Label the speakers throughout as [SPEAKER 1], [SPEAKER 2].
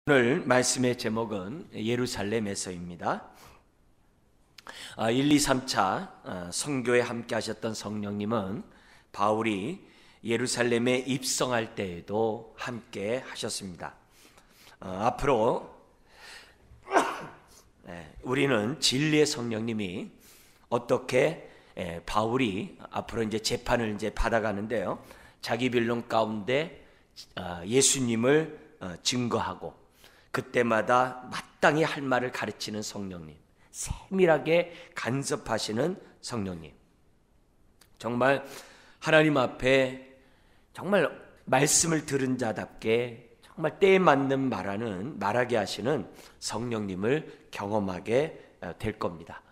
[SPEAKER 1] 오늘 말씀의 제목은 예루살렘에서입니다. 1, 2, 3차 선교에 함께 하셨던 성령님은 바울이 예루살렘에 입성할 때에도 함께 하셨습니다. 앞으로 우리는 진리의 성령님이 어떻게 바울이 앞으로 이제 재판을 이제 받아가는데요. 자기 변론 가운데 예수님을 증거하고 그때마다 마땅히 할 말을 가르치는 성령님, 세밀하게 간섭하시는 성령님, 정말 하나님 앞에 정말 말씀을 들은 자답게 정말 때에 맞는 말하게 하시는 성령님을 경험하게 될 겁니다.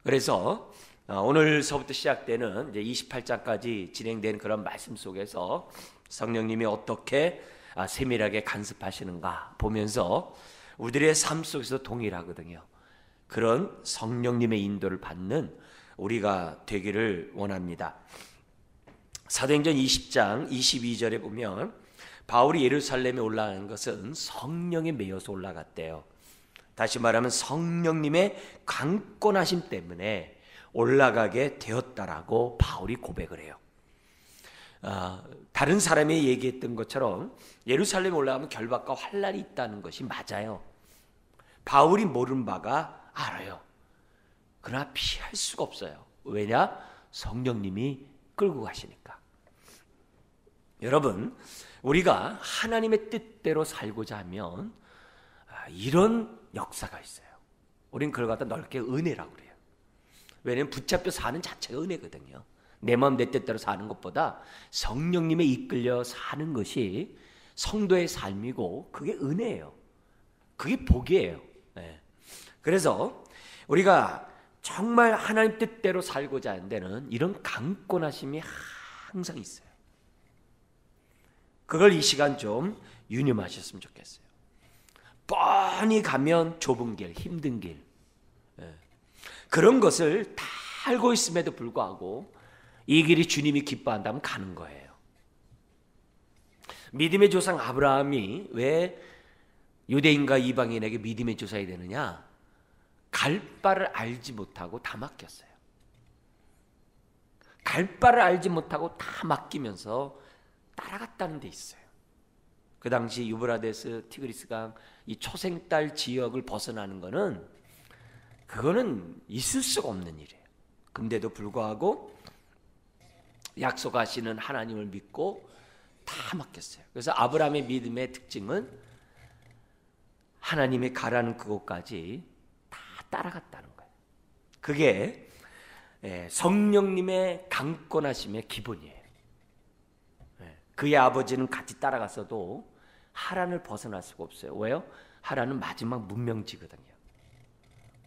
[SPEAKER 1] 그래서 오늘서부터 시작되는 이제 28장까지 진행된 그런 말씀 속에서 성령님이 어떻게 세밀하게 간섭하시는가 보면서 우리들의 삶 속에서 동일하거든요. 그런 성령님의 인도를 받는 우리가 되기를 원합니다. 사도행전 20장 22절에 보면 바울이 예루살렘에 올라가는 것은 성령에 매여서 올라갔대요. 다시 말하면 성령님의 강권하심 때문에 올라가게 되었다라고 바울이 고백을 해요. 다른 사람이 얘기했던 것처럼 예루살렘에 올라가면 결박과 환난이 있다는 것이 맞아요. 바울이 모르는 바가 알아요. 그러나 피할 수가 없어요. 왜냐? 성령님이 끌고 가시니까. 여러분, 우리가 하나님의 뜻대로 살고자 하면 이런 역사가 있어요. 우린 그걸 갖다 넓게 은혜라고 그래요. 왜냐하면 붙잡혀 사는 자체가 은혜거든요. 내 마음 내 뜻대로 사는 것보다 성령님에 이끌려 사는 것이 성도의 삶이고 그게 은혜예요. 그게 복이에요. 그래서 우리가 정말 하나님 뜻대로 살고자 하는 데는 이런 강권하심이 항상 있어요. 그걸 이 시간 좀 유념하셨으면 좋겠어요. 뻔히 가면 좁은 길, 힘든 길, 그런 것을 다 알고 있음에도 불구하고 이 길이 주님이 기뻐한다면 가는 거예요. 믿음의 조상 아브라함이 왜 유대인과 이방인에게 믿음의 조상이 되느냐? 갈 바를 알지 못하고 다 맡겼어요. 갈 바를 알지 못하고 다 맡기면서 따라갔다는 데 있어요. 그 당시 유브라데스, 티그리스강 이 초생딸 지역을 벗어나는 거는 그거는 있을 수가 없는 일이에요. 근데도 불구하고 약속하시는 하나님을 믿고 다 맡겼어요. 그래서 아브라함의 믿음의 특징은 하나님이 가라는 그곳까지 다 따라갔다는 거예요. 그게 성령님의 강권하심의 기본이에요. 그의 아버지는 같이 따라갔어도 하란을 벗어날 수가 없어요. 왜요? 하란은 마지막 문명지거든요.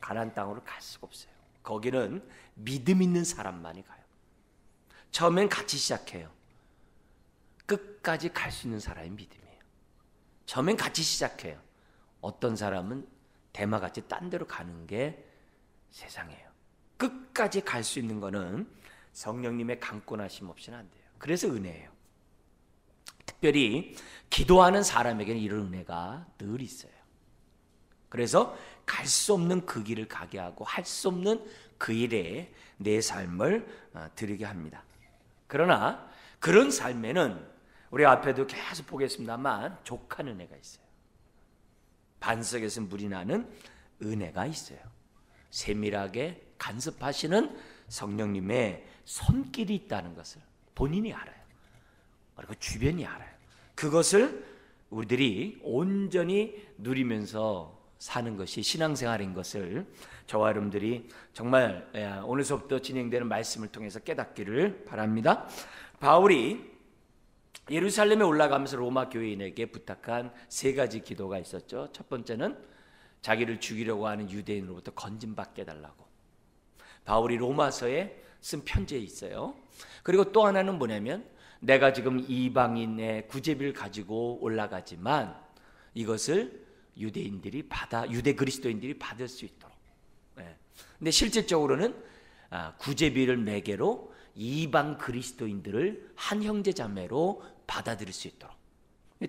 [SPEAKER 1] 가나안 땅으로 갈 수가 없어요. 거기는 믿음 있는 사람만이 가요. 처음엔 같이 시작해요. 끝까지 갈 수 있는 사람이 믿음이에요. 처음엔 같이 시작해요. 어떤 사람은 대마같이 딴 데로 가는 게 세상이에요. 끝까지 갈 수 있는 거는 성령님의 강권하심 없이는 안 돼요. 그래서 은혜예요. 특별히 기도하는 사람에게는 이런 은혜가 늘 있어요. 그래서 갈 수 없는 그 길을 가게 하고 할 수 없는 그 일에 내 삶을 드리게 합니다. 그러나 그런 삶에는 우리 앞에도 계속 보겠습니다만 족한 은혜가 있어요. 반석에서 물이 나는 은혜가 있어요. 세밀하게 간섭하시는 성령님의 손길이 있다는 것을 본인이 알아요. 그리고 주변이 알아요. 그것을 우리들이 온전히 누리면서 사는 것이 신앙생활인 것을 저와 여러분들이 정말 오늘서부터 진행되는 말씀을 통해서 깨닫기를 바랍니다. 바울이 예루살렘에 올라가면서 로마 교인에게 부탁한 세 가지 기도가 있었죠. 첫 번째는 자기를 죽이려고 하는 유대인으로부터 건짐받게 해달라고. 바울이 로마서에 쓴 편지에 있어요. 그리고 또 하나는 뭐냐면 내가 지금 이방인의 구제비를 가지고 올라가지만 이것을 유대 그리스도인들이 받을 수 있도록. 근데 실질적으로는 구제비를 매개로 이방 그리스도인들을 한 형제 자매로 받아들일 수 있도록.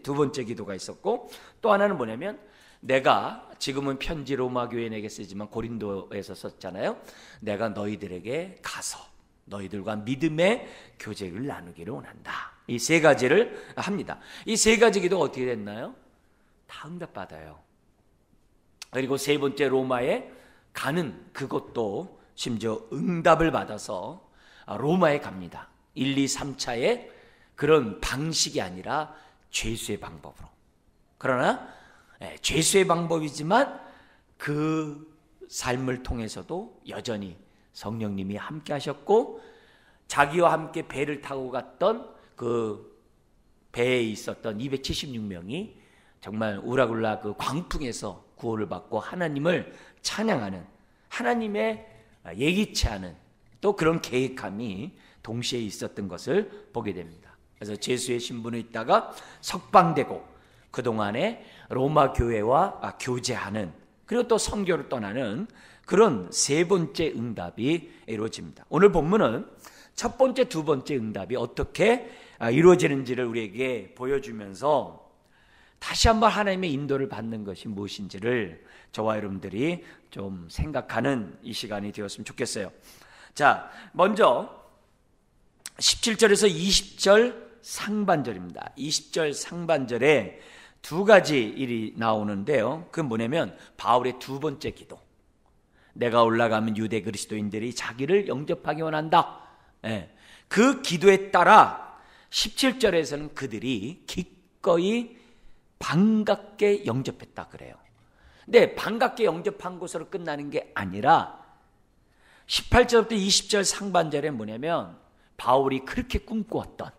[SPEAKER 1] 두 번째 기도가 있었고, 또 하나는 뭐냐면 내가 지금은 편지 로마 교인에게 쓰지만 고린도에서 썼잖아요. 내가 너희들에게 가서 너희들과 믿음의 교제를 나누기를 원한다. 이 세 가지를 합니다. 이 세 가지 기도가 어떻게 됐나요? 다 응답받아요. 그리고 세 번째 로마에 가는 그것도 심지어 응답을 받아서 로마에 갑니다. 1, 2, 3차의 그런 방식이 아니라 죄수의 방법으로. 그러나 죄수의 방법이지만 그 삶을 통해서도 여전히 성령님이 함께 하셨고, 자기와 함께 배를 타고 갔던 그 배에 있었던 276명이 정말 우라굴라 그 광풍에서 구원을 받고 하나님을 찬양하는, 하나님의 예기치 않은 또 그런 계획함이 동시에 있었던 것을 보게 됩니다. 그래서 죄수의 신분에 있다가 석방되고 그동안에 로마 교회와 교제하는, 그리고 또 선교를 떠나는 그런 세 번째 응답이 이루어집니다. 오늘 본문은 첫 번째, 두 번째 응답이 어떻게 이루어지는지를 우리에게 보여주면서 다시 한번 하나님의 인도를 받는 것이 무엇인지를 저와 여러분들이 좀 생각하는 이 시간이 되었으면 좋겠어요. 자, 먼저 17절에서 20절 상반절입니다. 20절 상반절에 두 가지 일이 나오는데요. 그건 뭐냐면 바울의 두 번째 기도. 내가 올라가면 유대 그리스도인들이 자기를 영접하기 원한다. 그 기도에 따라 17절에서는 그들이 기꺼이 반갑게 영접했다 그래요. 근데 반갑게 영접한 것으로 끝나는 게 아니라 18절부터 20절 상반절에 뭐냐면 바울이 그렇게 꿈꾸었던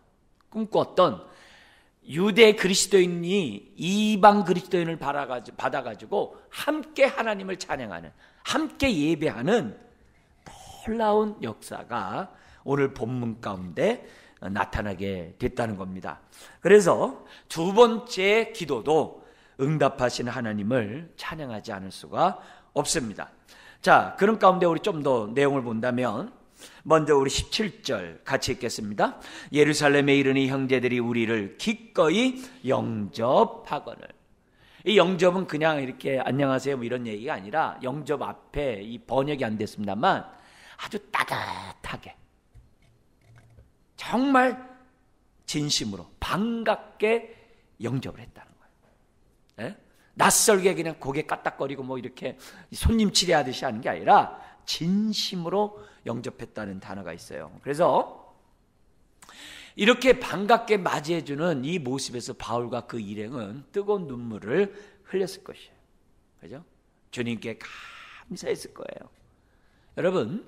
[SPEAKER 1] 유대 그리스도인이 이방 그리스도인을 받아가지고 함께 하나님을 찬양하는, 함께 예배하는 놀라운 역사가 오늘 본문 가운데 나타나게 됐다는 겁니다. 그래서 두 번째 기도도 응답하신 하나님을 찬양하지 않을 수가 없습니다. 자, 그런 가운데 우리 좀 더 내용을 본다면 먼저 우리 17절 같이 읽겠습니다. 예루살렘에 이르니 형제들이 우리를 기꺼이 영접하거늘. 이 영접은 그냥 이렇게 안녕하세요 뭐 이런 얘기가 아니라, 영접 앞에 이 번역이 안 됐습니다만 아주 따뜻하게 정말 진심으로 반갑게 영접을 했다는 거예요. 낯설게 그냥 고개 까딱거리고 뭐 이렇게 손님 치레하듯이 하는 게 아니라 진심으로 영접했다는 단어가 있어요. 그래서 이렇게 반갑게 맞이해주는 이 모습에서 바울과 그 일행은 뜨거운 눈물을 흘렸을 것이에요. 그죠? 주님께 감사했을 거예요. 여러분,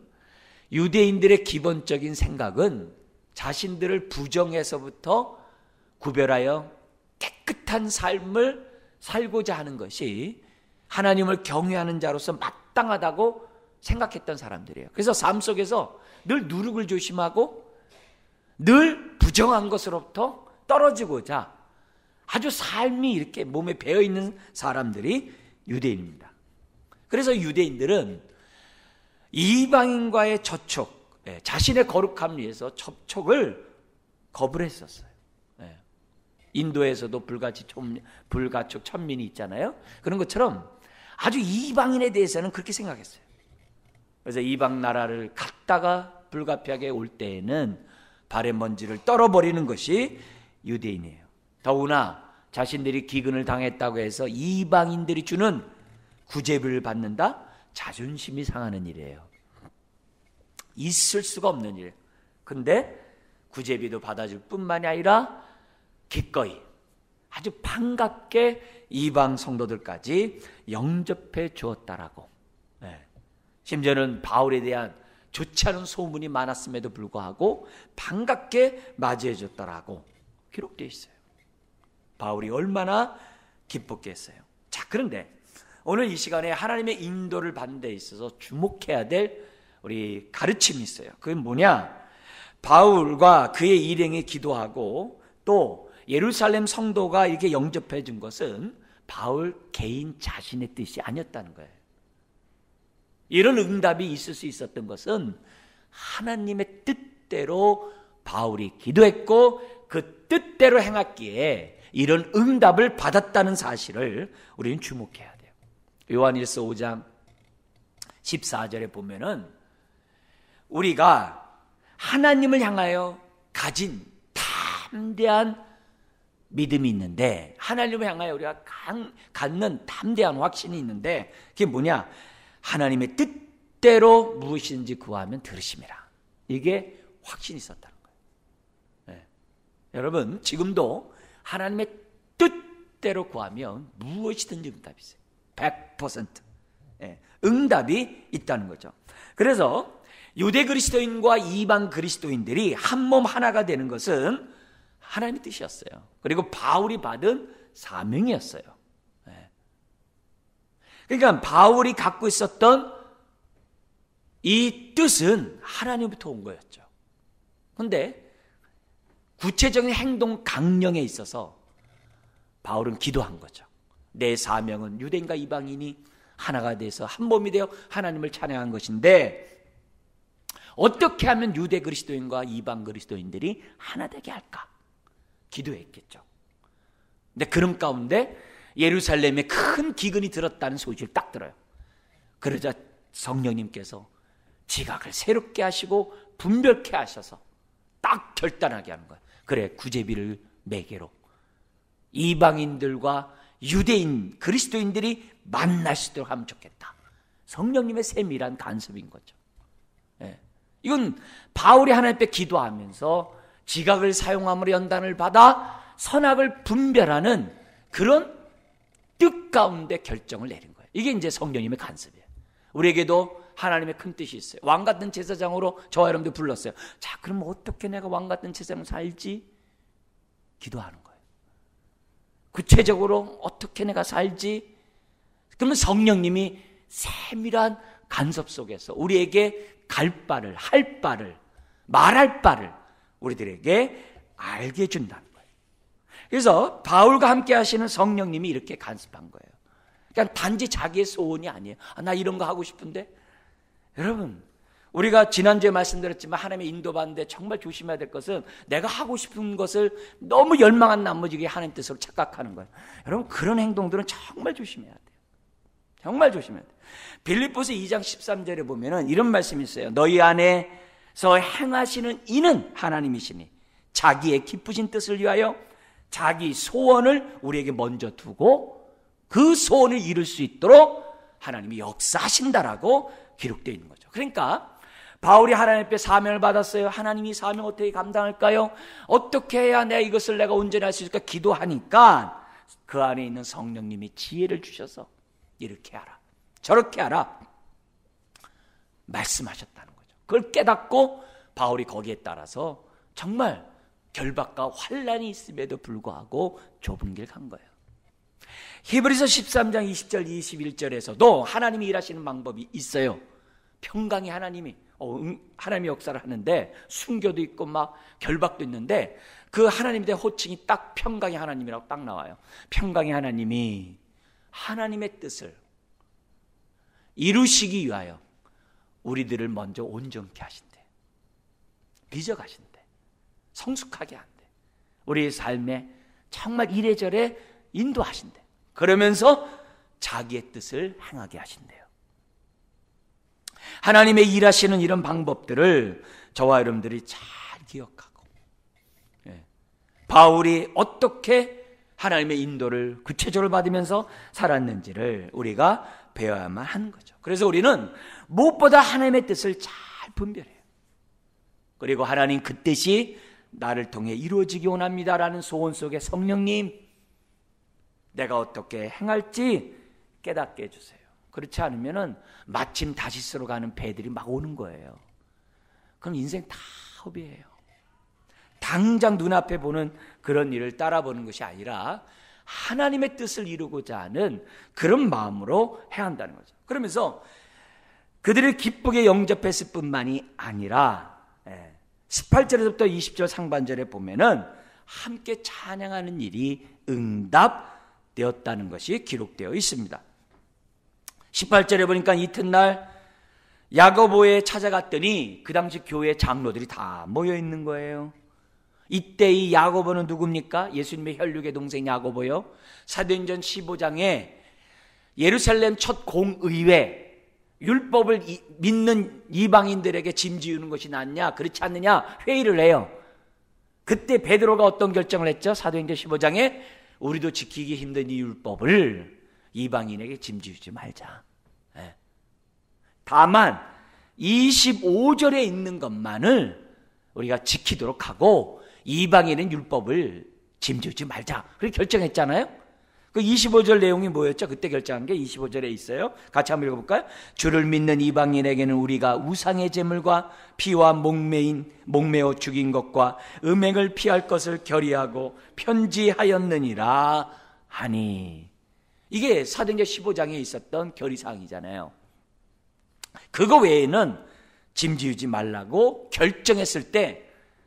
[SPEAKER 1] 유대인들의 기본적인 생각은 자신들을 부정에서부터 구별하여 깨끗한 삶을 살고자 하는 것이 하나님을 경외하는 자로서 마땅하다고 생각했던 사람들이에요. 그래서 삶 속에서 늘 누룩을 조심하고 늘 부정한 것으로부터 떨어지고자 아주 삶이 이렇게 몸에 배어있는 사람들이 유대인입니다. 그래서 유대인들은 이방인과의 접촉, 자신의 거룩함을 위해서 접촉을 거부를 했었어요. 인도에서도 불가촉 천민이 있잖아요. 그런 것처럼 아주 이방인에 대해서는 그렇게 생각했어요. 그래서 이방 나라를 갔다가 불가피하게 올 때에는 발의 먼지를 떨어버리는 것이 유대인이에요. 더구나 자신들이 기근을 당했다고 해서 이방인들이 주는 구제비를 받는다? 자존심이 상하는 일이에요. 있을 수가 없는 일. 근데 구제비도 받아줄 뿐만이 아니라 기꺼이 아주 반갑게 이방 성도들까지 영접해 주었다라고. 심지어는 바울에 대한 좋지 않은 소문이 많았음에도 불구하고 반갑게 맞이해 줬다라고 기록되어 있어요. 바울이 얼마나 기뻤겠어요. 자, 그런데 오늘 이 시간에 하나님의 인도를 받는 데 있어서 주목해야 될 우리 가르침이 있어요. 그게 뭐냐? 바울과 그의 일행이 기도하고 또 예루살렘 성도가 이렇게 영접해 준 것은 바울 개인 자신의 뜻이 아니었다는 거예요. 이런 응답이 있을 수 있었던 것은 하나님의 뜻대로 바울이 기도했고 그 뜻대로 행했기에 이런 응답을 받았다는 사실을 우리는 주목해야 돼요. 요한일서 5장 14절에 보면은 우리가 하나님을 향하여 가진 담대한 믿음이 있는데, 하나님을 향하여 우리가 갖는 담대한 확신이 있는데, 그게 뭐냐? 하나님의 뜻대로 무엇이든지 구하면 들으심이라. 이게 확신이 있었다는 거예요. 네. 여러분, 지금도 하나님의 뜻대로 구하면 무엇이든지 응답이 있어요. 100%. 네. 응답이 있다는 거죠. 그래서 유대 그리스도인과 이방 그리스도인들이 한 몸 하나가 되는 것은 하나님의 뜻이었어요. 그리고 바울이 받은 사명이었어요. 네. 그러니까 바울이 갖고 있었던 이 뜻은 하나님부터 온 거였죠. 그런데 구체적인 행동 강령에 있어서 바울은 기도한 거죠. 내 사명은 유대인과 이방인이 하나가 돼서 한 몸이 되어 하나님을 찬양한 것인데, 어떻게 하면 유대 그리스도인과 이방 그리스도인들이 하나 되게 할까? 기도했겠죠. 근데 그런 가운데 예루살렘에 큰 기근이 들었다는 소식을 딱 들어요. 그러자 성령님께서 지각을 새롭게 하시고 분별케 하셔서 딱 결단하게 하는 거예요. 그래, 구제비를 매개로 이방인들과 유대인 그리스도인들이 만날 수 있도록 하면 좋겠다. 성령님의 세밀한 간섭인 거죠. 예. 이건 바울이 하나님 앞에 기도하면서 지각을 사용함으로 연단을 받아 선악을 분별하는 그런 뜻 가운데 결정을 내린 거예요. 이게 이제 성령님의 간섭이에요. 우리에게도 하나님의 큰 뜻이 있어요. 왕같은 제사장으로 저와 여러분들 불렀어요. 자, 그럼 어떻게 내가 왕같은 제사장으로 살지? 기도하는 거예요. 구체적으로 어떻게 내가 살지? 그러면 성령님이 세밀한 간섭 속에서 우리에게 갈 바를, 할 바를, 말할 바를 우리들에게 알게 해준다는 거예요. 그래서 바울과 함께 하시는 성령님이 이렇게 간섭한 거예요. 그러니까 단지 자기의 소원이 아니에요. 나 이런 거 하고 싶은데. 여러분, 우리가 지난주에 말씀드렸지만 하나님의 인도받는데 정말 조심해야 될 것은 내가 하고 싶은 것을 너무 열망한 나머지 하나님 뜻으로 착각하는 거예요. 여러분, 그런 행동들은 정말 조심해야 돼요. 정말 조심해야 돼요. 빌립보서 2장 13절에 보면은 이런 말씀이 있어요. 너희 안에서 행하시는 이는 하나님이시니 자기의 기쁘신 뜻을 위하여 자기 소원을 우리에게 먼저 두고 그 소원을 이룰 수 있도록 하나님이 역사하신다라고 기록되어 있는 거죠. 그러니까 바울이 하나님 앞에 사명을 받았어요. 하나님이 사명 어떻게 감당할까요? 어떻게 해야 내가 온전히 할 수 있을까? 기도하니까 그 안에 있는 성령님이 지혜를 주셔서 이렇게 하라, 저렇게 하라 말씀하셨다는 거죠. 그걸 깨닫고 바울이 거기에 따라서 정말 결박과 환난이 있음에도 불구하고 좁은 길 간 거예요. 히브리서 13장 20절 21절에서도 하나님이 일하시는 방법이 있어요. 평강의 하나님이 하나님의 역사를 하는데 순교도 있고 막 결박도 있는데 그 하나님에 대한 호칭이 딱 평강의 하나님이라고 딱 나와요. 평강의 하나님이 하나님의 뜻을 이루시기 위하여 우리들을 먼저 온전케 하신대, 빚어가신대, 성숙하게 한대, 우리의 삶에 정말 이래저래 인도하신대. 그러면서 자기의 뜻을 행하게 하신대요. 하나님의 일하시는 이런 방법들을 저와 여러분들이 잘 기억하고, 바울이 어떻게 하나님의 인도를 구체적으로 받으면서 살았는지를 우리가 배워야만 하는 거죠. 그래서 우리는 무엇보다 하나님의 뜻을 잘 분별해요. 그리고 하나님 그 뜻이 나를 통해 이루어지기 원합니다라는 소원 속에 성령님, 내가 어떻게 행할지 깨닫게 해주세요. 그렇지 않으면은 마침 다시스로 가는 배들이 막 오는 거예요. 그럼 인생 다 허비예요. 당장 눈앞에 보는 그런 일을 따라보는 것이 아니라 하나님의 뜻을 이루고자 하는 그런 마음으로 해야 한다는 거죠. 그러면서 그들을 기쁘게 영접했을 뿐만이 아니라 18절에서부터 20절 상반절에 보면은 함께 찬양하는 일이 응답되었다는 것이 기록되어 있습니다. 18절에 보니까 이튿날 야고보에 찾아갔더니 그 당시 교회 장로들이 다 모여 있는 거예요. 이때 이 야고보는 누굽니까? 예수님의 혈육의 동생 야고보요. 사도행전 15장에 예루살렘 첫 공의회, 율법을 믿는 이방인들에게 짐 지우는 것이 낫냐 그렇지 않느냐 회의를 해요. 그때 베드로가 어떤 결정을 했죠? 사도행전 15장에 우리도 지키기 힘든 이 율법을 이방인에게 짐 지우지 말자. 다만 25절에 있는 것만을 우리가 지키도록 하고 이방인은 율법을 짐지우지 말자. 그렇게 결정했잖아요. 그 25절 내용이 뭐였죠? 그때 결정한 게 25절에 있어요. 같이 한번 읽어볼까요? 주를 믿는 이방인에게는 우리가 우상의 제물과 피와 목매어 죽인 것과 음행을 피할 것을 결의하고 편지하였느니라 하니. 이게 사도행전 15장에 있었던 결의사항이잖아요. 그거 외에는 짐지우지 말라고 결정했을 때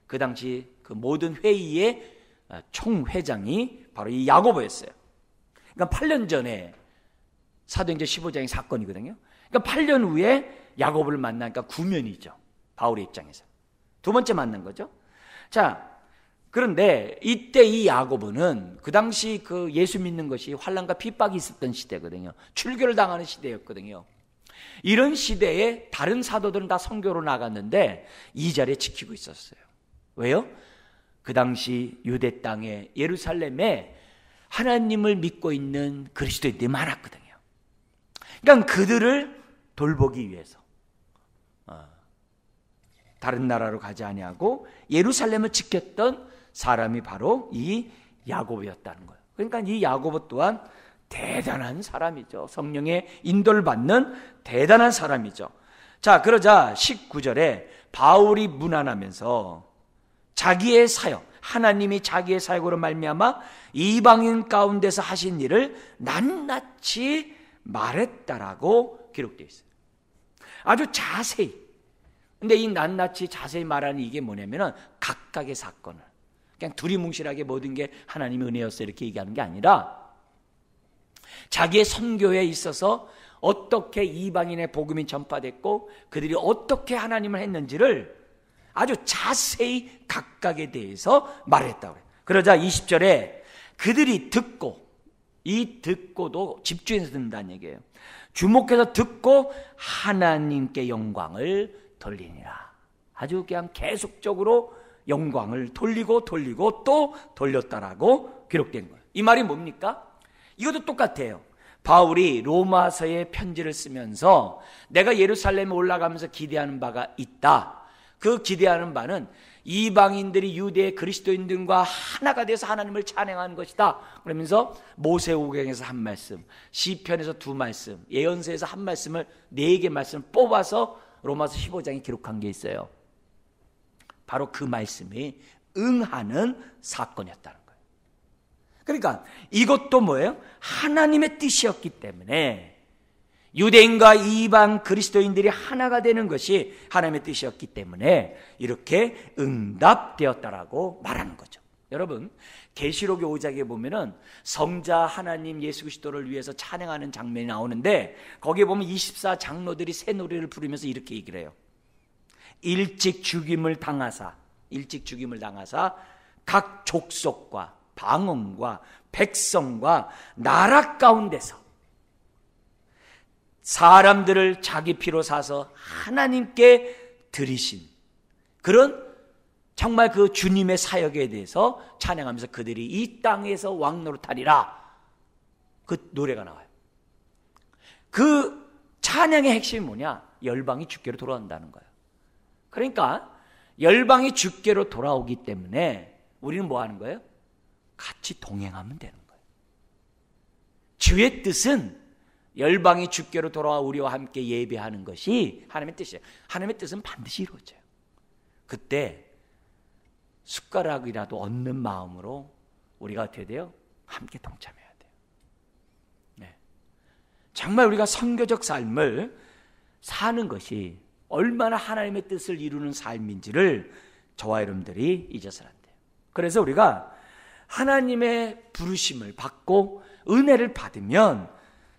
[SPEAKER 1] 그 당시 그 모든 회의의 총회장이 바로 이 야고보였어요. 그러니까 8년 전에 사도행전 15장의 사건이거든요. 그러니까 8년 후에 야고보를 만나니까 구면이죠. 바울의 입장에서. 두 번째 만난 거죠. 자, 그런데 이때 이 야고보는 그 당시 그 예수 믿는 것이 환난과 핍박이 있었던 시대거든요. 출교를 당하는 시대였거든요. 이런 시대에 다른 사도들은 다 선교로 나갔는데 이 자리에 지키고 있었어요. 왜요? 그 당시 유대 땅에 예루살렘에 하나님을 믿고 있는 그리스도인들이 많았거든요. 그러니까 그들을 돌보기 위해서 다른 나라로 가지 아니하고 예루살렘을 지켰던 사람이 바로 이 야고보였다는 거예요. 그러니까 이 야고보 또한 대단한 사람이죠. 성령의 인도를 받는 대단한 사람이죠. 자, 그러자 19절에 바울이 문안하면서 자기의 사역, 하나님이 자기의 사역으로 말미암아 이방인 가운데서 하신 일을 낱낱이 말했다라고 기록되어 있어요. 아주 자세히. 근데 이 낱낱이 자세히 말하는 이게 뭐냐면은 각각의 사건을 그냥 두리뭉실하게 모든 게 하나님의 은혜였어 이렇게 얘기하는 게 아니라 자기의 선교에 있어서 어떻게 이방인의 복음이 전파됐고 그들이 어떻게 하나님을 했는지를 아주 자세히 각각에 대해서 말했다고 그래요. 그러자 20절에 그들이 듣고, 이 듣고도 집중해서 듣는다는 얘기예요. 주목해서 듣고 하나님께 영광을 돌리니라. 아주 그냥 계속적으로 영광을 돌리고 또 돌렸다라고 기록된 거예요. 이 말이 뭡니까? 이것도 똑같아요. 바울이 로마서에 편지를 쓰면서 내가 예루살렘에 올라가면서 기대하는 바가 있다. 그 기대하는 바는 이방인들이 유대 그리스도인들과 하나가 돼서 하나님을 찬양하는 것이다. 그러면서 모세오경에서 한 말씀, 시편에서 두 말씀, 예언서에서 한 말씀을 4개 말씀을 뽑아서 로마서 15장에 기록한 게 있어요. 바로 그 말씀이 응하는 사건이었다는 거예요. 그러니까 이것도 뭐예요? 하나님의 뜻이었기 때문에 유대인과 이방 그리스도인들이 하나가 되는 것이 하나님의 뜻이었기 때문에 이렇게 응답되었다라고 말하는 거죠. 여러분, 계시록 5장에 보면은 성자 하나님 예수 그리스도를 위해서 찬양하는 장면이 나오는데 거기에 보면 24 장로들이 새 노래를 부르면서 이렇게 얘기를 해요. 일찍 죽임을 당하사 각 족속과 방언과 백성과 나라 가운데서 사람들을 자기 피로 사서 하나님께 드리신 그런 정말 그 주님의 사역에 대해서 찬양하면서 그들이 이 땅에서 왕노릇하리라 그 노래가 나와요. 그 찬양의 핵심이 뭐냐? 열방이 주께로 돌아온다는 거예요. 그러니까 열방이 주께로 돌아오기 때문에 우리는 뭐 하는 거예요? 같이 동행하면 되는 거예요. 주의 뜻은 열방이 주께로 돌아와 우리와 함께 예배하는 것이 하나님의 뜻이에요. 하나님의 뜻은 반드시 이루어져요. 그때 숟가락이라도 얻는 마음으로 우리가 어떻게 돼요? 함께 동참해야 돼요. 네. 정말 우리가 선교적 삶을 사는 것이 얼마나 하나님의 뜻을 이루는 삶인지를 저와 여러분들이 잊어서는 안 돼요. 그래서 우리가 하나님의 부르심을 받고 은혜를 받으면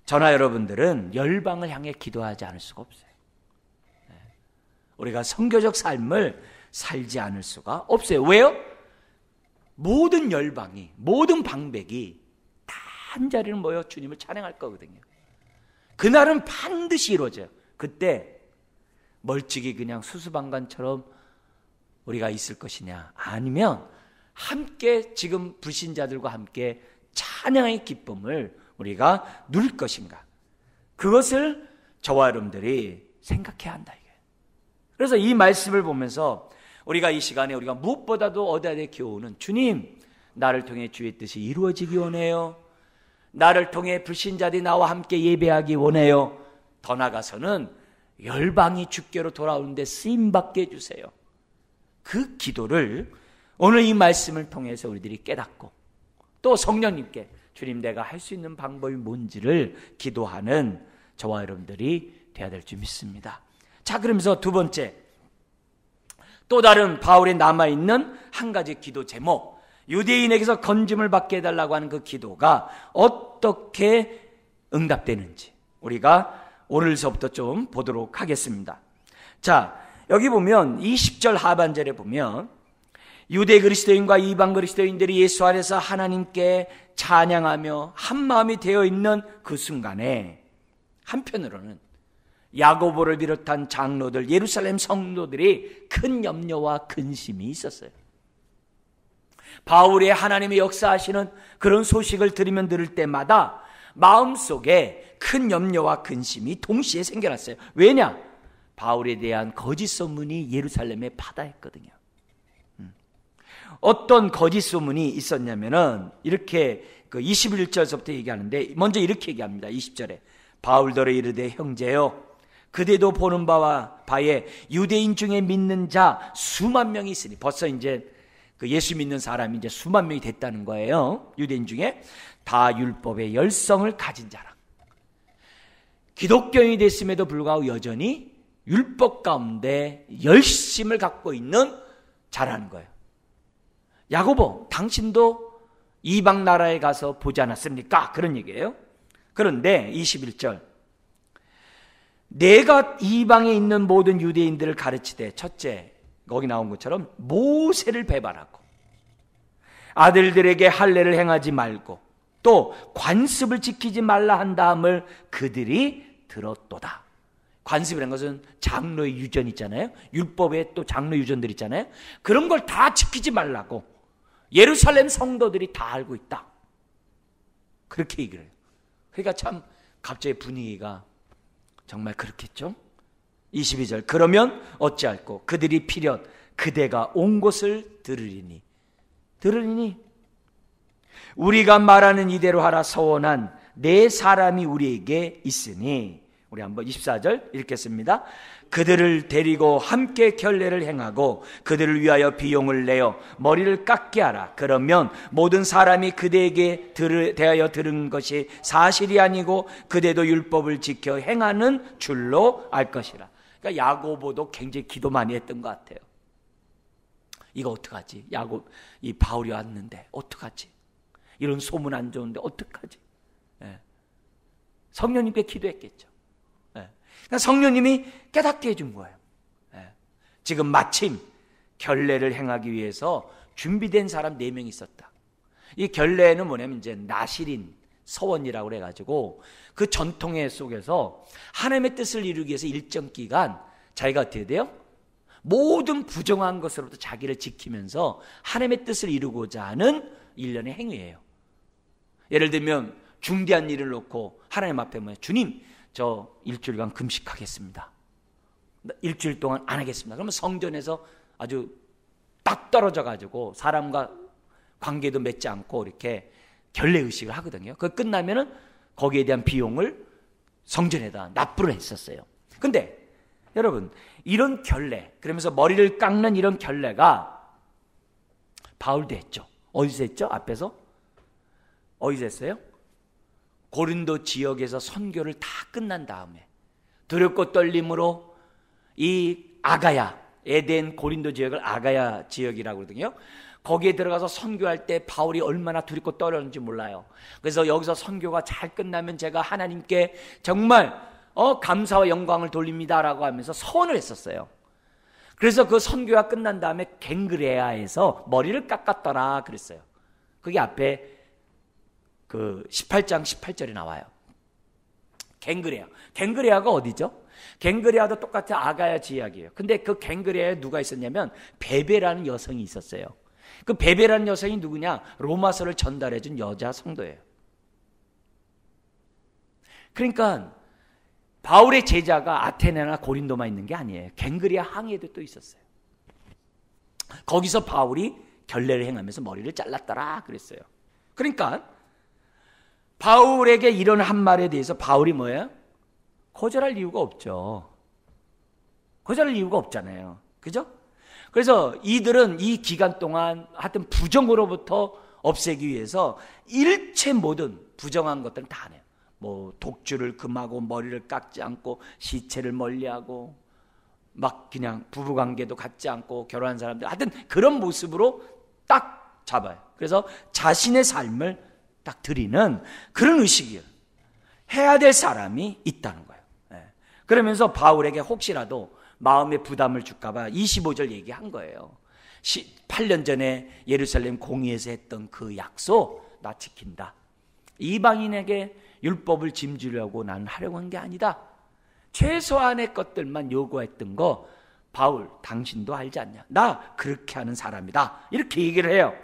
[SPEAKER 1] 저나 여러분들은 열방을 향해 기도하지 않을 수가 없어요. 우리가 선교적 삶을 살지 않을 수가 없어요. 왜요? 모든 열방이, 모든 방백이 다 한자리를 모여 주님을 찬양할 거거든요. 그날은 반드시 이루어져요. 그때 멀찍이 그냥 수수방관처럼 우리가 있을 것이냐, 아니면 함께 지금 불신자들과 함께 찬양의 기쁨을 우리가 누릴 것인가, 그것을 저와 여러분들이 생각해야 한다. 이게. 그래서 이 말씀을 보면서 우리가 이 시간에 우리가 무엇보다도 얻어야 될 교훈은, 주님, 나를 통해 주의 뜻이 이루어지기 원해요. 나를 통해 불신자들이 나와 함께 예배하기 원해요. 더 나아가서는 열방이 주께로 돌아오는데 쓰임받게 해주세요. 그 기도를 오늘 이 말씀을 통해서 우리들이 깨닫고, 또 성령님께 주님, 내가 할 수 있는 방법이 뭔지를 기도하는 저와 여러분들이 되어야 될 줄 믿습니다. 자, 그러면서 두 번째, 또 다른 바울의 남아있는 한 가지 기도 제목, 유대인에게서 건짐을 받게 해달라고 하는 그 기도가 어떻게 응답되는지 우리가 오늘서부터 좀 보도록 하겠습니다. 자, 여기 보면 20절 하반절에 보면 유대 그리스도인과 이방 그리스도인들이 예수 안에서 하나님께 찬양하며 한마음이 되어 있는 그 순간에, 한편으로는 야고보를 비롯한 장로들, 예루살렘 성도들이 큰 염려와 근심이 있었어요. 바울의 하나님의 역사하시는 그런 소식을 들을 때마다 마음속에 큰 염려와 근심이 동시에 생겨났어요. 왜냐? 바울에 대한 거짓 소문이 예루살렘에 파다했거든요. 어떤 거짓 소문이 있었냐면은 이렇게 그 21절서부터 얘기하는데, 먼저 이렇게 얘기합니다. 20절에 바울더러 이르되, 형제여, 그대도 보는 바에 유대인 중에 믿는 자 수만 명이 있으니, 벌써 이제 그 예수 믿는 사람이 이제 수만 명이 됐다는 거예요. 유대인 중에 다 율법의 열성을 가진 자라. 기독교인이 됐음에도 불구하고 여전히 율법 가운데 열심을 갖고 있는 자라는 거예요. 야고보, 당신도 이방 나라에 가서 보지 않았습니까? 그런 얘기예요. 그런데 21절, 내가 이방에 있는 모든 유대인들을 가르치되, 첫째, 거기 나온 것처럼 모세를 배반하고 아들들에게 할례를 행하지 말고 또 관습을 지키지 말라 한 다음을 그들이 들었도다. 관습이라는 것은 장로의 유전 있잖아요. 율법에 또 장로 유전들 있잖아요. 그런 걸 다 지키지 말라고 예루살렘 성도들이 다 알고 있다. 그렇게 얘기를 해요. 그러니까 참 갑자기 분위기가 정말 그렇겠죠. 22절, 그러면 어찌할꼬 그들이 필연 그대가 온 곳을 들으리니 우리가 말하는 이대로 하라 서원한 네 사람이 우리에게 있으니, 우리 한번 24절 읽겠습니다. 그들을 데리고 함께 결례를 행하고 그들을 위하여 비용을 내어 머리를 깎게 하라. 그러면 모든 사람이 그대에게 대하여 들은 것이 사실이 아니고 그대도 율법을 지켜 행하는 줄로 알 것이라. 그러니까 야고보도 굉장히 기도 많이 했던 것 같아요. 이거 어떡하지? 이 바울이 왔는데 어떡하지? 이런 소문 안 좋은데 어떡하지? 예. 성령님께 기도했겠죠. 예. 그러니까 성령님이 깨닫게 해준 거예요. 예. 지금 마침 결례를 행하기 위해서 준비된 사람 4명이 있었다. 이 결례는 뭐냐면 이제 나실인 서원이라고 그래가지고 그 전통의 속에서 하나님의 뜻을 이루기 위해서 일정 기간 자기가 어떻게 돼요? 모든 부정한 것으로부터 자기를 지키면서 하나님의 뜻을 이루고자 하는 일련의 행위예요. 예를 들면 중대한 일을 놓고 하나님 앞에 주님, 저 일주일간 금식하겠습니다. 일주일 동안 안 하겠습니다. 그러면 성전에서 아주 딱 떨어져가지고 사람과 관계도 맺지 않고 이렇게 결례의식을 하거든요. 그 끝나면은 거기에 대한 비용을 성전에다 납부를 했었어요. 근데 여러분, 이런 결례, 그러면서 머리를 깎는 이런 결례가 바울도 했죠. 어디서 했죠? 앞에서? 어디서 했어요? 고린도 지역에서 선교를 다 끝난 다음에 두렵고 떨림으로 이 아가야, 에덴 고린도 지역을 아가야 지역이라고 그러거든요. 거기에 들어가서 선교할 때 바울이 얼마나 두렵고 떨었는지 몰라요. 그래서 여기서 선교가 잘 끝나면 제가 하나님께 정말 감사와 영광을 돌립니다라고 하면서 서원을 했었어요. 그래서 그 선교가 끝난 다음에 갱그레아에서 머리를 깎았더라 그랬어요. 그게 앞에 그 18장 18절에 나와요. 갱그레아가 어디죠? 갱그레아도 똑같이 아가야 지역이에요. 근데 그 갱그레아에 누가 있었냐면 베베라는 여성이 있었어요. 그 베베라는 여성이 누구냐? 로마서를 전달해준 여자 성도예요. 그러니까 바울의 제자가 아테네나 고린도만 있는 게 아니에요. 갱그레아 항에도 또 있었어요. 거기서 바울이 결례를 행하면서 머리를 잘랐더라 그랬어요. 그러니까 바울에게 이런 한 말에 대해서 바울이 뭐예요? 거절할 이유가 없죠. 거절할 이유가 없잖아요. 그죠? 그래서 이들은 이 기간 동안 하여튼 부정으로부터 없애기 위해서 일체 모든 부정한 것들은 다 해요. 뭐 독주를 금하고 머리를 깎지 않고 시체를 멀리하고 막 그냥 부부관계도 갖지 않고 결혼한 사람들 하여튼 그런 모습으로 딱 잡아요. 그래서 자신의 삶을 딱 드리는 그런 의식이에요. 해야 될 사람이 있다는 거예요. 그러면서 바울에게 혹시라도 마음의 부담을 줄까 봐 25절 얘기한 거예요. 8년 전에 예루살렘 공의에서 했던 그 약속 나 지킨다. 이방인에게 율법을 짐주려고 나는 하려고 한 게 아니다. 최소한의 것들만 요구했던 거 바울 당신도 알지 않냐? 나 그렇게 하는 사람이다. 이렇게 얘기를 해요.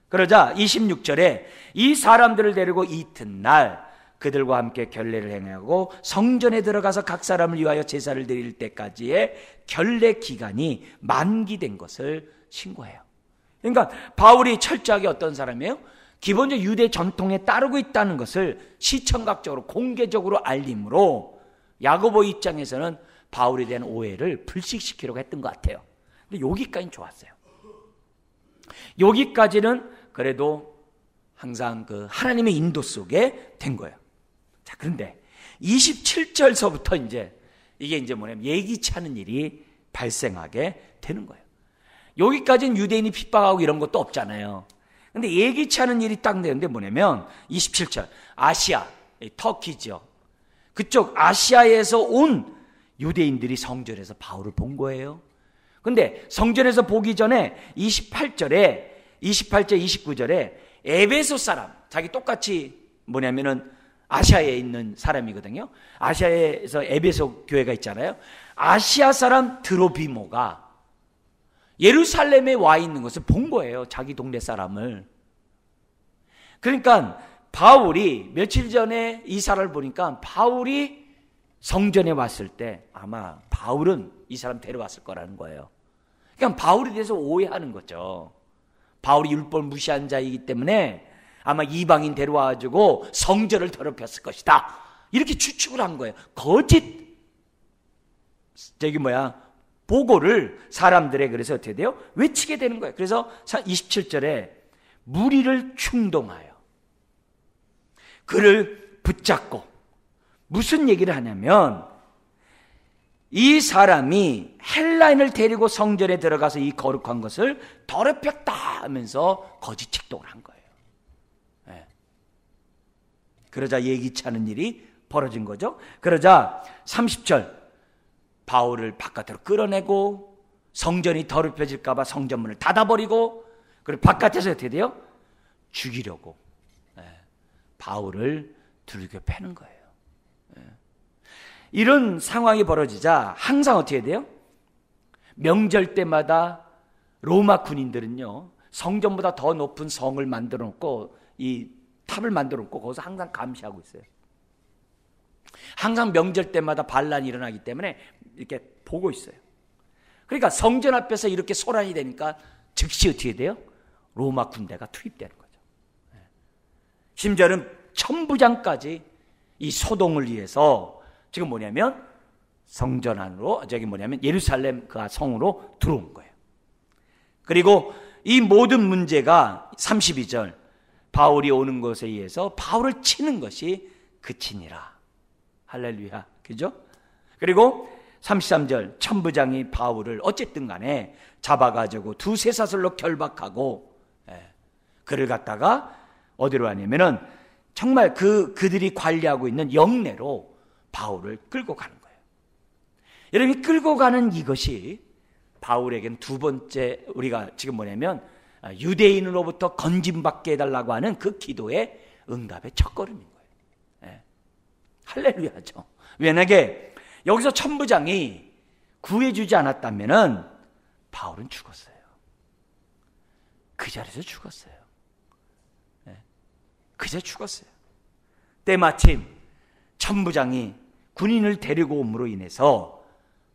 [SPEAKER 1] 그러자 26절에 이 사람들을 데리고 이튿날 그들과 함께 결례를 행하고 성전에 들어가서 각 사람을 위하여 제사를 드릴 때까지의 결례 기간이 만기된 것을 신고해요. 그러니까 바울이 철저하게 어떤 사람이에요? 기본적으로 유대 전통에 따르고 있다는 것을 시청각적으로 공개적으로 알림으로 야고보 입장에서는 바울에 대한 오해를 불식시키려고 했던 것 같아요. 근데 여기까지는 좋았어요. 여기까지는 그래도 항상 그 하나님의 인도 속에 된 거예요. 자, 그런데 27절서부터 이게 뭐냐면 예기치 않은 일이 발생하게 되는 거예요. 여기까지는 유대인이 핍박하고 이런 것도 없잖아요. 근데 예기치 않은 일이 딱 되는데 뭐냐면 27절 아시아, 터키 지역 그쪽 아시아에서 온 유대인들이 성전에서 바울을 본 거예요. 근데 성전에서 보기 전에 28절, 29절에 에베소 사람, 자기 똑같이 뭐냐면은 아시아에 있는 사람이거든요. 아시아에서 에베소 교회가 있잖아요. 아시아 사람 드로비모가 예루살렘에 와 있는 것을 본 거예요. 자기 동네 사람을. 그러니까 바울이 며칠 전에 이사를 보니까 바울이 성전에 왔을 때 아마 바울은 이 사람 데려왔을 거라는 거예요. 그러니까 바울에 대해서 오해하는 거죠. 바울이 율법 무시한 자이기 때문에 아마 이방인 데려와가지고 성전을 더럽혔을 것이다. 이렇게 추측을 한 거예요. 거짓 보고를 사람들의 그래서 어떻게 돼요? 외치게 되는 거예요. 그래서 27절에 무리를 충동하여 그를 붙잡고 무슨 얘기를 하냐면 이 사람이 헬라인을 데리고 성전에 들어가서 이 거룩한 것을 더럽혔다 하면서 거짓 책동을 한 거예요. 네. 그러자 예기치 않은 일이 벌어진 거죠. 그러자 30절 바울을 바깥으로 끌어내고 성전이 더럽혀질까 봐 성전문을 닫아버리고 그리고 바깥에서 어떻게 돼요? 죽이려고 바울을 두들겨 패는 거예요. 이런 상황이 벌어지자 항상 어떻게 돼요? 명절 때마다 로마 군인들은요 성전보다 더 높은 성을 만들어 놓고 이 탑을 만들어 놓고 거기서 항상 감시하고 있어요. 항상 명절 때마다 반란이 일어나기 때문에 이렇게 보고 있어요. 그러니까 성전 앞에서 이렇게 소란이 되니까 즉시 어떻게 돼요? 로마 군대가 투입되는 거죠. 심지어는 천부장까지 이 소동을 위해서 지금 뭐냐면 성전 안으로 예루살렘 그 성으로 들어온 거예요. 그리고 이 모든 문제가 32절 바울이 오는 것에 의해서 바울을 치는 것이 그치니라. 할렐루야. 그죠? 그리고 33절 천부장이 바울을 어쨌든 간에 잡아가지고 두세 사슬로 결박하고 그를 갖다가 어디로 하냐면은 정말 그들이 관리하고 있는 영내로 바울을 끌고 가는 거예요. 여러분이 끌고 가는 이것이 바울에게는 두 번째 우리가 지금 뭐냐면 유대인으로부터 건짐받게 해달라고 하는 그 기도의 응답의 첫걸음인 거예요. 예. 할렐루야죠. 왜냐하게 여기서 천부장이 구해주지 않았다면은 바울은 죽었어요. 그 자리에서 죽었어요. 예. 그 자리에서 죽었어요. 때마침 천부장이 군인을 데리고 옴으로 인해서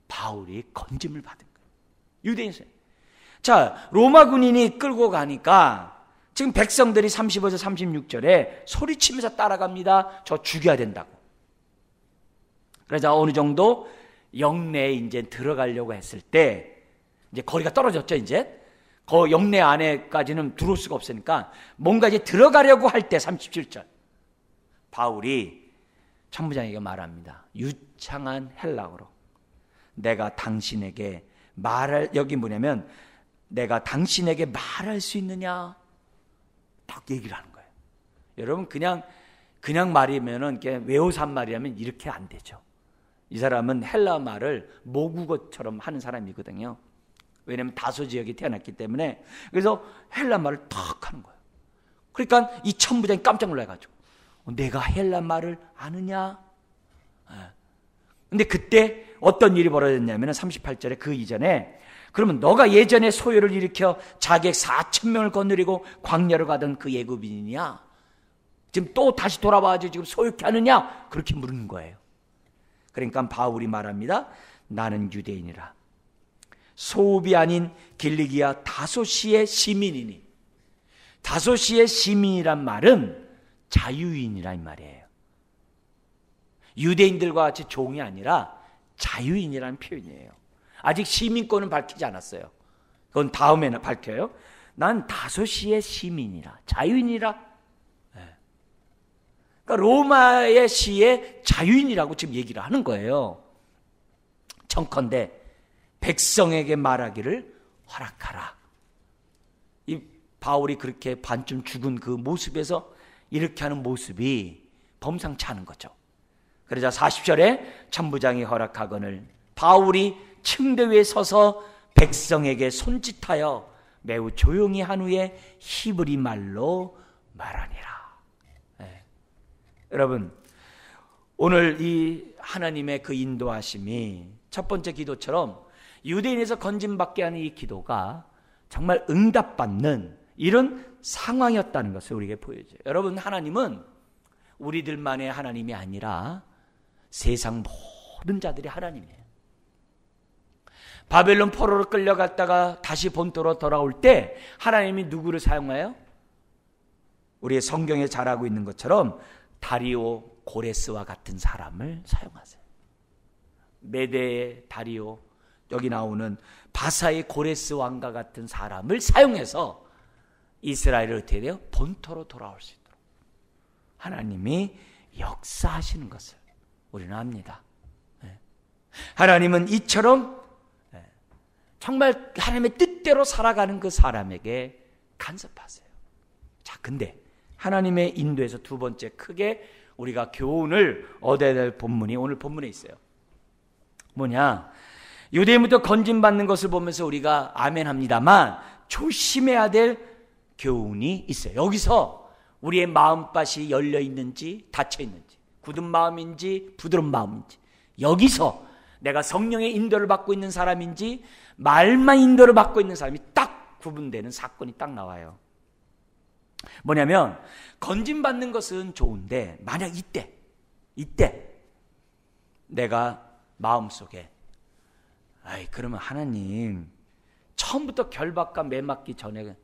[SPEAKER 1] 바울이 건짐을 받은 거예요. 유대인세. 자, 로마 군인이 끌고 가니까 지금 백성들이 35절 36절에 소리치면서 따라갑니다. 저 죽여야 된다고. 그래서 어느 정도 영내에 이제 들어가려고 했을 때 이제 거리가 떨어졌죠. 이제 그 영내 안에까지는 들어올 수가 없으니까 뭔가 이제 들어가려고 할 때 37절 바울이 천부장에게 말합니다. 유창한 헬라어로 내가 당신에게 말할, 여기 뭐냐면 내가 당신에게 말할 수 있느냐 딱 얘기를 하는 거예요. 여러분 그냥 말이면은 외워서 한 말이라면 이렇게 안 되죠. 이 사람은 헬라 말을 모국어처럼 하는 사람이거든요. 왜냐하면 다소 지역에 태어났기 때문에. 그래서 헬라 말을 탁 하는 거예요. 그러니까 이 천부장이 깜짝 놀라가지고 내가 헬라 말을 아느냐? 근데 그때 어떤 일이 벌어졌냐면 38절에 그 이전에 그러면 너가 예전에 소요를 일으켜 자객 4,000명을 거느리고 광야로 가던 그 애굽인이냐? 지금 또 다시 돌아와가지고 지금 소유케 하느냐? 그렇게 물은 거예요. 그러니까 바울이 말합니다. 나는 유대인이라 소읍이 아닌 길리기아 다소시의 시민이니. 다소시의 시민이란 말은 자유인이란 말이에요. 유대인들과 같이 종이 아니라 자유인이라는 표현이에요. 아직 시민권은 밝히지 않았어요. 그건 다음에는 밝혀요. 난 다소시의 시민이라, 자유인이라. 그러니까 로마의 시의 자유인이라고 지금 얘기를 하는 거예요. 청컨대 백성에게 말하기를 허락하라. 이 바울이 그렇게 반쯤 죽은 그 모습에서 이렇게 하는 모습이 범상치 않은 거죠. 그러자 40절에 천부장이 허락하거늘 바울이 층대 위에 서서 백성에게 손짓하여 매우 조용히 한 후에 히브리 말로 말하니라. 네. 여러분 오늘 이 하나님의 그 인도하심이 첫 번째 기도처럼 유대인에서 건짐받게 하는 이 기도가 정말 응답받는 이런 상황이었다는 것을 우리에게 보여줘요. 여러분 하나님은 우리들만의 하나님이 아니라 세상 모든 자들이 하나님이에요. 바벨론 포로로 끌려갔다가 다시 본토로 돌아올 때 하나님이 누구를 사용해요? 우리의 성경에 잘 알고 있는 것처럼 다리오 고레스와 같은 사람을 사용하세요. 메대의 다리오, 여기 나오는 바사의 고레스 왕과 같은 사람을 사용해서 이스라엘을 어떻게 돼요? 본토로 돌아올 수 있도록 하나님이 역사하시는 것을 우리는 압니다. 하나님은 이처럼 정말 하나님의 뜻대로 살아가는 그 사람에게 간섭하세요. 자, 근데 하나님의 인도에서 두 번째 크게 우리가 교훈을 얻어야 될 본문이 오늘 본문에 있어요. 뭐냐? 유대인부터 건짐받는 것을 보면서 우리가 아멘 합니다만 조심해야 될 교훈이 있어요. 여기서 우리의 마음밭이 열려 있는지 닫혀 있는지, 굳은 마음인지 부드러운 마음인지, 여기서 내가 성령의 인도를 받고 있는 사람인지 말만 인도를 받고 있는 사람이 딱 구분되는 사건이 딱 나와요. 뭐냐면 건짐받는 것은 좋은데 만약 이때 내가 마음속에 그러면 하나님 처음부터 결박과 매맞기 전에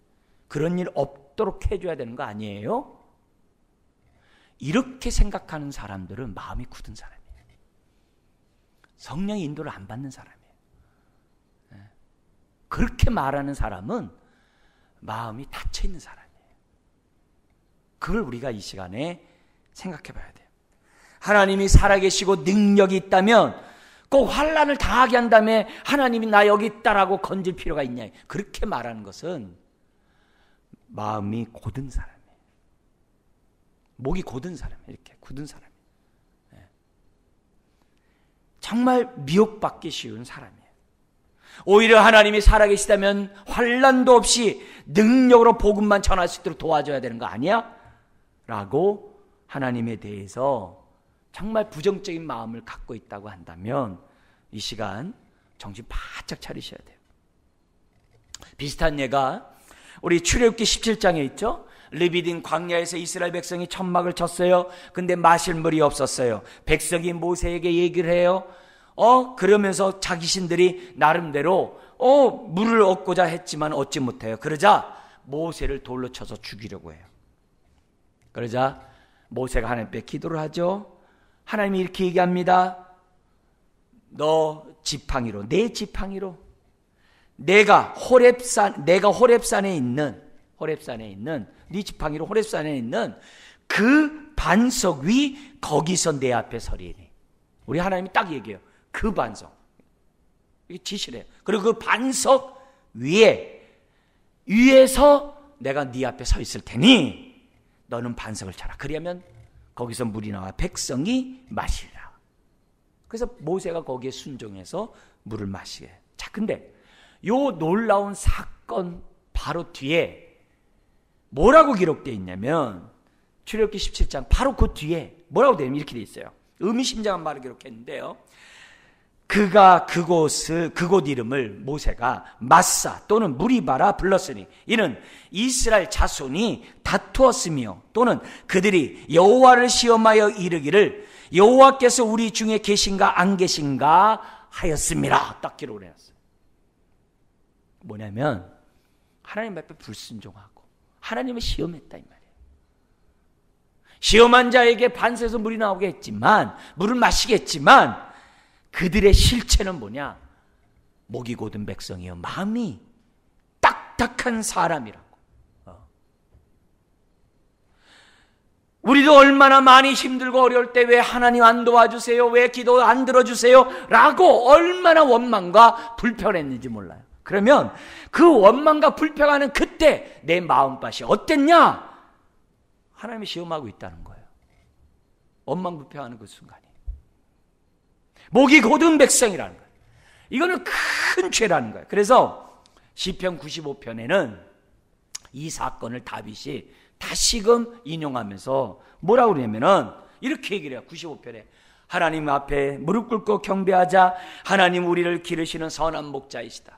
[SPEAKER 1] 그런 일 없도록 해줘야 되는 거 아니에요? 이렇게 생각하는 사람들은 마음이 굳은 사람이에요. 성령의 인도를 안 받는 사람이에요. 그렇게 말하는 사람은 마음이 닫혀 있는 사람이에요. 그걸 우리가 이 시간에 생각해 봐야 돼요. 하나님이 살아계시고 능력이 있다면 꼭 환난을 당하게 한 다음에 하나님이 나 여기 있다라고 건질 필요가 있냐, 그렇게 말하는 것은 마음이 곧은 사람이에요. 목이 곧은 사람이에요. 이렇게 굳은 사람이에요. 정말 미혹받기 쉬운 사람이에요. 오히려 하나님이 살아계시다면 환난도 없이 능력으로 복음만 전할 수 있도록 도와줘야 되는 거 아니야? 라고 하나님에 대해서 정말 부정적인 마음을 갖고 있다고 한다면 이 시간 정신 바짝 차리셔야 돼요. 비슷한 예가 우리 출애굽기 17장에 있죠. 르비딘 광야에서 이스라엘 백성이 천막을 쳤어요. 근데 마실 물이 없었어요. 백성이 모세에게 얘기를 해요. 그러면서 자기 신들이 나름대로 물을 얻고자 했지만 얻지 못해요. 그러자 모세를 돌로 쳐서 죽이려고 해요. 그러자 모세가 하나님께 기도를 하죠. 하나님이 이렇게 얘기합니다. 너 지팡이로, 내 지팡이로 내가 호렙산에 있는 네 지팡이로 호렙산에 있는 그 반석 위 거기서 내 앞에 서리니. 우리 하나님이 딱 얘기해요. 그 반석. 이게 지시래요. 그리고 그 반석 위에서 내가 네 앞에 서 있을 테니 너는 반석을 쳐라. 그러면 거기서 물이 나와 백성이 마시리라. 그래서 모세가 거기에 순종해서 물을 마시게. 자, 근데 요 놀라운 사건 바로 뒤에 뭐라고 기록되어 있냐면 출애굽기 17장 바로 그 뒤에 뭐라고 되냐면 이렇게 되어 있어요. 의미심장한 말을 기록했는데요. 그가 그곳 이름을 모세가 마사 또는 무리바라 불렀으니 이는 이스라엘 자손이 다투었으며 또는 그들이 여호와를 시험하여 이르기를 여호와께서 우리 중에 계신가 안 계신가 하였습니다. 딱 기록을 해놨어요. 뭐냐면 하나님 앞에 불순종하고 하나님을 시험했다 이 말이에요. 시험한 자에게 반석에서 물이 나오게 했지만 물을 마시게 했지만 그들의 실체는 뭐냐? 목이 곧은 백성이요 마음이 딱딱한 사람이라고. 우리도 얼마나 많이 힘들고 어려울 때 왜 하나님 안 도와주세요? 왜 기도 안 들어주세요? 라고 얼마나 원망과 불평했는지 몰라요. 그러면 그 원망과 불평하는 그때 내 마음밭이 어땠냐? 하나님이 시험하고 있다는 거예요. 원망 불평하는 그 순간이. 목이 곧은 백성이라는 거예요. 이거는 큰 죄라는 거예요. 그래서 시편 95편에는 이 사건을 다윗이 다시금 인용하면서 뭐라고 그러냐면은 이렇게 얘기를 해요. 95편에 하나님 앞에 무릎 꿇고 경배하자. 하나님 우리를 기르시는 선한 목자이시다.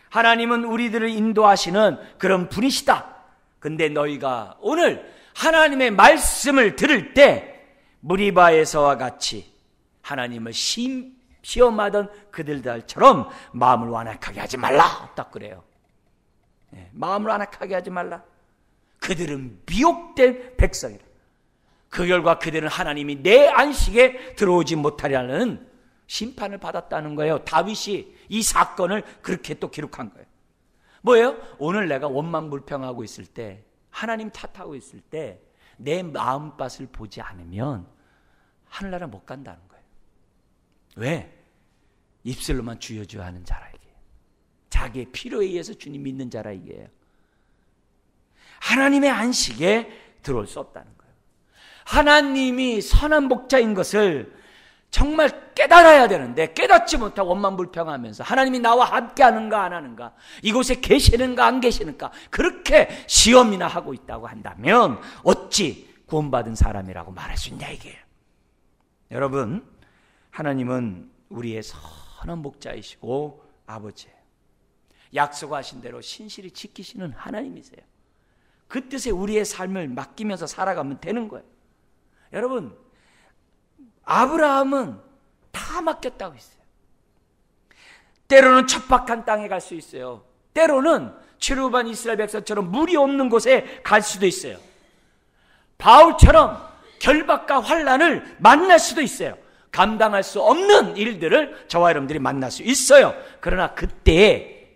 [SPEAKER 1] 하나님은 우리들을 인도하시는 그런 분이시다. 근데 너희가 오늘 하나님의 말씀을 들을 때 무리바에서와 같이 하나님을 시험하던 그들처럼 마음을 완악하게 하지 말라. 딱 그래요. 마음을 완악하게 하지 말라. 그들은 미혹된 백성이라. 그 결과 그들은 하나님이 내 안식에 들어오지 못하리라는 심판을 받았다는 거예요. 다윗이 이 사건을 그렇게 또 기록한 거예요. 뭐예요? 오늘 내가 원망불평하고 있을 때, 하나님 탓하고 있을 때 내 마음밭을 보지 않으면 하늘나라 못 간다는 거예요. 왜? 입술로만 주여 주여 하는 자라 이게. 자기의 필요에 의해서 주님 믿는 자라 이게요. 하나님의 안식에 들어올 수 없다는 거예요. 하나님이 선한 목자인 것을 정말 깨달아야 되는데 깨닫지 못하고 원망불평하면서 하나님이 나와 함께 하는가 안 하는가, 이곳에 계시는가 안 계시는가 그렇게 시험이나 하고 있다고 한다면 어찌 구원받은 사람이라고 말할 수 있냐 이게요. 여러분, 하나님은 우리의 선한 목자이시고 아버지예요. 약속하신 대로 신실히 지키시는 하나님이세요. 그 뜻에 우리의 삶을 맡기면서 살아가면 되는 거예요. 여러분, 아브라함은 다 맡겼다고 했어요. 때로는 척박한 땅에 갈 수 있어요. 때로는 출애굽한 이스라엘 백성처럼 물이 없는 곳에 갈 수도 있어요. 바울처럼 결박과 환난을 만날 수도 있어요. 감당할 수 없는 일들을 저와 여러분들이 만날 수 있어요. 그러나 그때에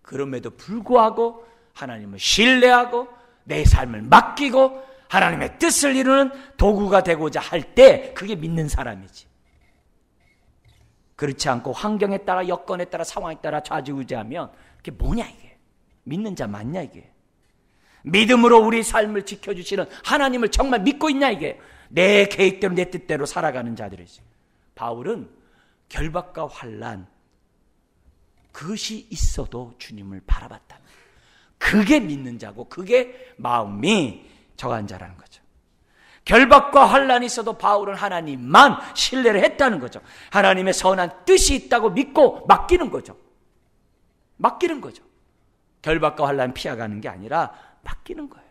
[SPEAKER 1] 그럼에도 불구하고 하나님을 신뢰하고 내 삶을 맡기고 하나님의 뜻을 이루는 도구가 되고자 할 때 그게 믿는 사람이지. 그렇지 않고 환경에 따라 여건에 따라 상황에 따라 좌지우지하면 그게 뭐냐 이게. 믿는 자 맞냐 이게. 믿음으로 우리 삶을 지켜주시는 하나님을 정말 믿고 있냐 이게. 내 계획대로 내 뜻대로 살아가는 자들이지. 바울은 결박과 환난 그것이 있어도 주님을 바라봤다는 거예요. 그게 믿는 자고 그게 마음이 정한 자라는 거죠. 결박과 환난이 있어도 바울은 하나님만 신뢰를 했다는 거죠. 하나님의 선한 뜻이 있다고 믿고 맡기는 거죠. 맡기는 거죠. 결박과 환난 피해가는 게 아니라 맡기는 거예요.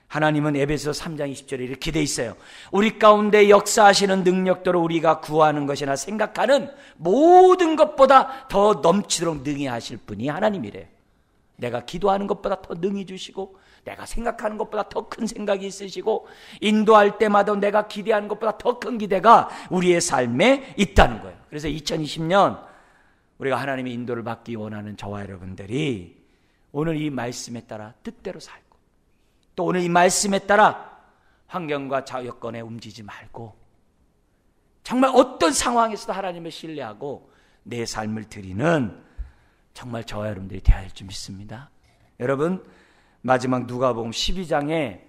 [SPEAKER 1] 하나님은 에베소 3장 20절에 이렇게 돼 있어요. 우리 가운데 역사하시는 능력대로 우리가 구하는 것이나 생각하는 모든 것보다 더 넘치도록 능히 하실 분이 하나님이래요. 내가 기도하는 것보다 더 능히 주시고 내가 생각하는 것보다 더 큰 생각이 있으시고 인도할 때마다 내가 기대하는 것보다 더 큰 기대가 우리의 삶에 있다는 거예요. 그래서 2020년 우리가 하나님의 인도를 받기 원하는 저와 여러분들이 오늘 이 말씀에 따라 뜻대로 살고 또 오늘 이 말씀에 따라 환경과 여건에 움직이지 말고 정말 어떤 상황에서도 하나님을 신뢰하고 내 삶을 드리는 정말 저와 여러분들이 되어야 할 줄 믿습니다. 여러분 마지막 누가복음 12장에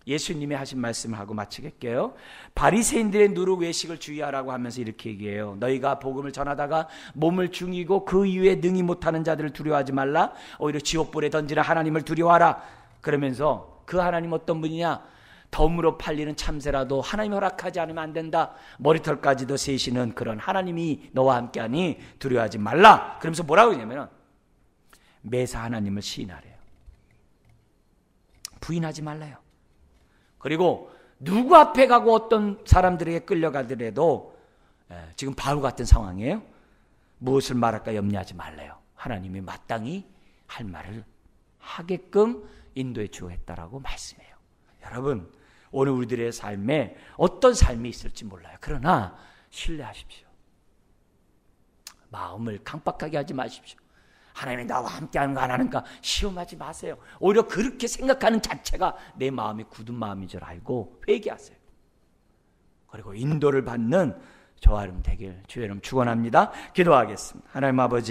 [SPEAKER 1] 예수님이 하신 말씀을 하고 마치겠게요. 바리새인들의 누룩 외식을 주의하라고 하면서 이렇게 얘기해요. 너희가 복음을 전하다가 몸을 죽이고 그 이후에 능히 못하는 자들을 두려워하지 말라. 오히려 지옥불에 던지는 하나님을 두려워하라. 그러면서 그 하나님 어떤 분이냐? 덤으로 팔리는 참새라도 하나님 허락하지 않으면 안 된다. 머리털까지도 세시는 그런 하나님이 너와 함께하니 두려워하지 말라. 그러면서 뭐라고 하냐면 매사 하나님을 시인하래요. 부인하지 말라요. 그리고 누구 앞에 가고 어떤 사람들에게 끌려가더라도 지금 바울 같은 상황이에요. 무엇을 말할까 염려하지 말래요. 하나님이 마땅히 할 말을 하게끔 인도해 주었다라고 말씀해요. 여러분 오늘 우리들의 삶에 어떤 삶이 있을지 몰라요. 그러나 신뢰하십시오. 마음을 강박하게 하지 마십시오. 하나님이 나와 함께하는가 안 하는가 시험하지 마세요. 오히려 그렇게 생각하는 자체가 내 마음이 굳은 마음인 줄 알고 회개하세요. 그리고 인도를 받는 저와 여러분 되길 주의 이름 축원합니다. 기도하겠습니다. 하나님 아버지